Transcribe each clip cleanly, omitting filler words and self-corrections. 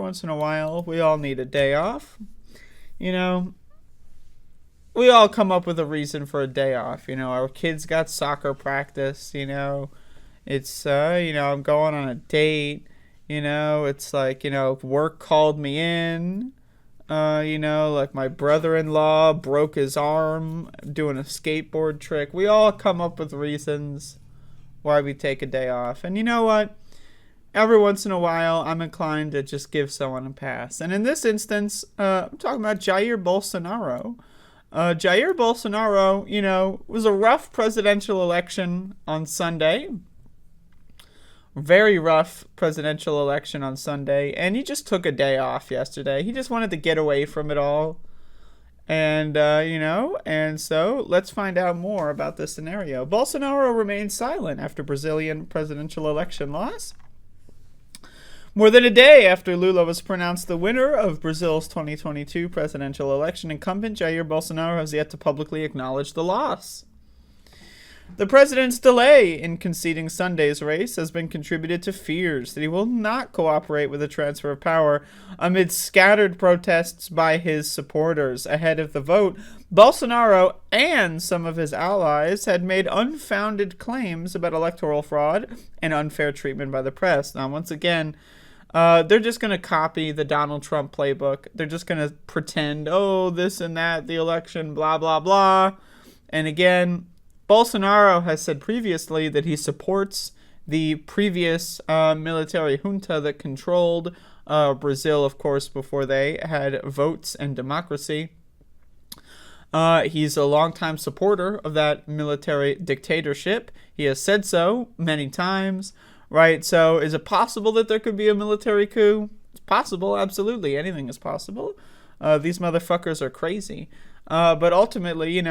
once in a while, we all need a day off. You know, we all come up with a reason for a day off. You know, our kids got soccer practice, you know. It's, I'm going on a date. You know, it's like, work called me in. Like my brother-in-law broke his arm doing a skateboard trick. We all come up with reasons why we take a day off. And you know what? Every once in a while, I'm inclined to just give someone a pass. And in this instance, I'm talking about Jair Bolsonaro. Jair Bolsonaro, was a rough presidential election on Sunday. Very rough presidential election on Sunday. And he just took a day off yesterday. He just wanted to get away from it all. And, and so let's find out more about this scenario. Bolsonaro remained silent after Brazilian presidential election loss. More than a day after Lula was pronounced the winner of Brazil's 2022 presidential election, incumbent Jair Bolsonaro has yet to publicly acknowledge the loss. The president's delay in conceding Sunday's race has been contributed to fears that he will not cooperate with the transfer of power amid scattered protests by his supporters. Ahead of the vote, Bolsonaro and some of his allies had made unfounded claims about electoral fraud and unfair treatment by the press. Now, once again, they're just going to copy the Donald Trump playbook. They're just going to pretend, this and that, the election, blah, blah, blah. And again, Bolsonaro has said previously that he supports the previous military junta that controlled Brazil, of course, before they had votes and democracy. He's a longtime supporter of that military dictatorship. He has said so many times, right? So is it possible that there could be a military coup? It's possible, absolutely. Anything is possible. These motherfuckers are crazy. But ultimately,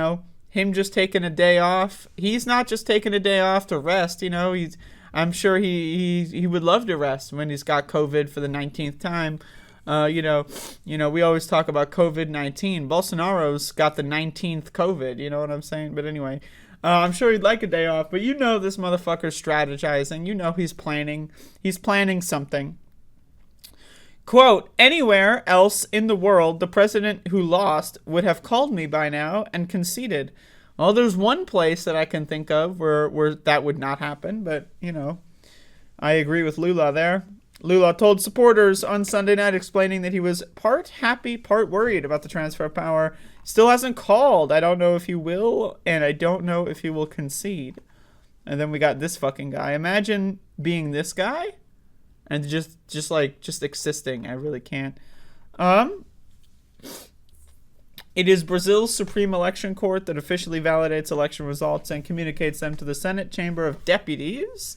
him just taking a day off. He's not just taking a day off to rest. I'm sure he would love to rest when he's got COVID for the 19th time. We always talk about COVID-19. Bolsonaro's got the 19th COVID. You know what I'm saying? But anyway, I'm sure he'd like a day off. But this motherfucker's strategizing. He's planning. He's planning something. Quote, anywhere else in the world, the president who lost would have called me by now and conceded. Well, there's one place that I can think of where that would not happen, but, I agree with Lula there. Lula told supporters on Sunday night explaining that he was part happy, part worried about the transfer of power. Still hasn't called. I don't know if he will, and I don't know if he will concede. And then we got this fucking guy. Imagine being this guy. And just existing. I really can't. It is Brazil's Supreme Election Court that officially validates election results and communicates them to the Senate Chamber of Deputies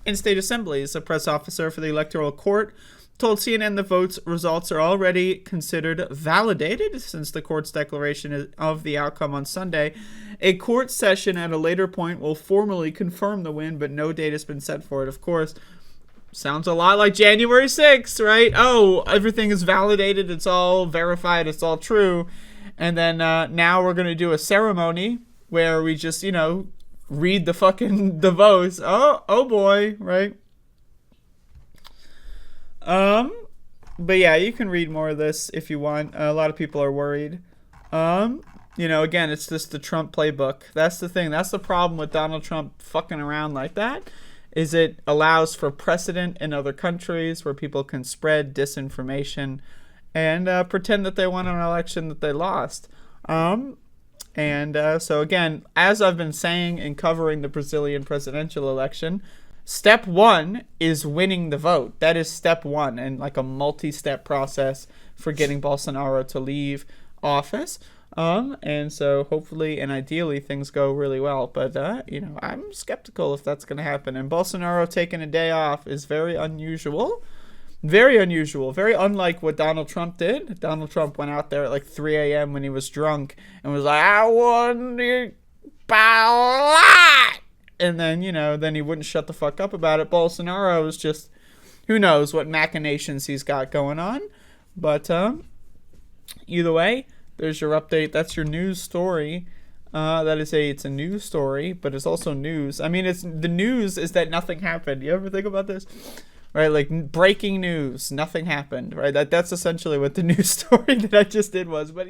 and state assemblies. A press officer for the Electoral Court told CNN the votes results are already considered validated since the court's declaration of the outcome on Sunday. A court session at a later point will formally confirm the win, but no date has been set for it. Of course, sounds a lot like January 6th, right? Everything is validated. It's all verified. It's all true. And then now we're going to do a ceremony where we just, read the votes. Oh boy, right? But yeah, you can read more of this if you want. A lot of people are worried. Again, it's just the Trump playbook. That's the thing. That's the problem with Donald Trump fucking around like that. Is it allows for precedent in other countries where people can spread disinformation and pretend that they won an election that they lost. So again, as I've been saying in covering the Brazilian presidential election, step one is winning the vote. That is step one, and like a multi-step process for getting Bolsonaro to leave office. And so hopefully and ideally things go really well. But, I'm skeptical if that's going to happen. And Bolsonaro taking a day off is very unusual. Very unusual. Very unlike what Donald Trump did. Donald Trump went out there at like 3 a.m. when he was drunk and was like, I won the ballot. And then, then he wouldn't shut the fuck up about it. Bolsonaro is just, who knows what machinations he's got going on. But either way, there's your update. That's your news story. It's a news story, but it's also news. I mean, the news is that nothing happened. You ever think about this? right? Like breaking news, nothing happened, right? That's essentially what the news story that I just did was. But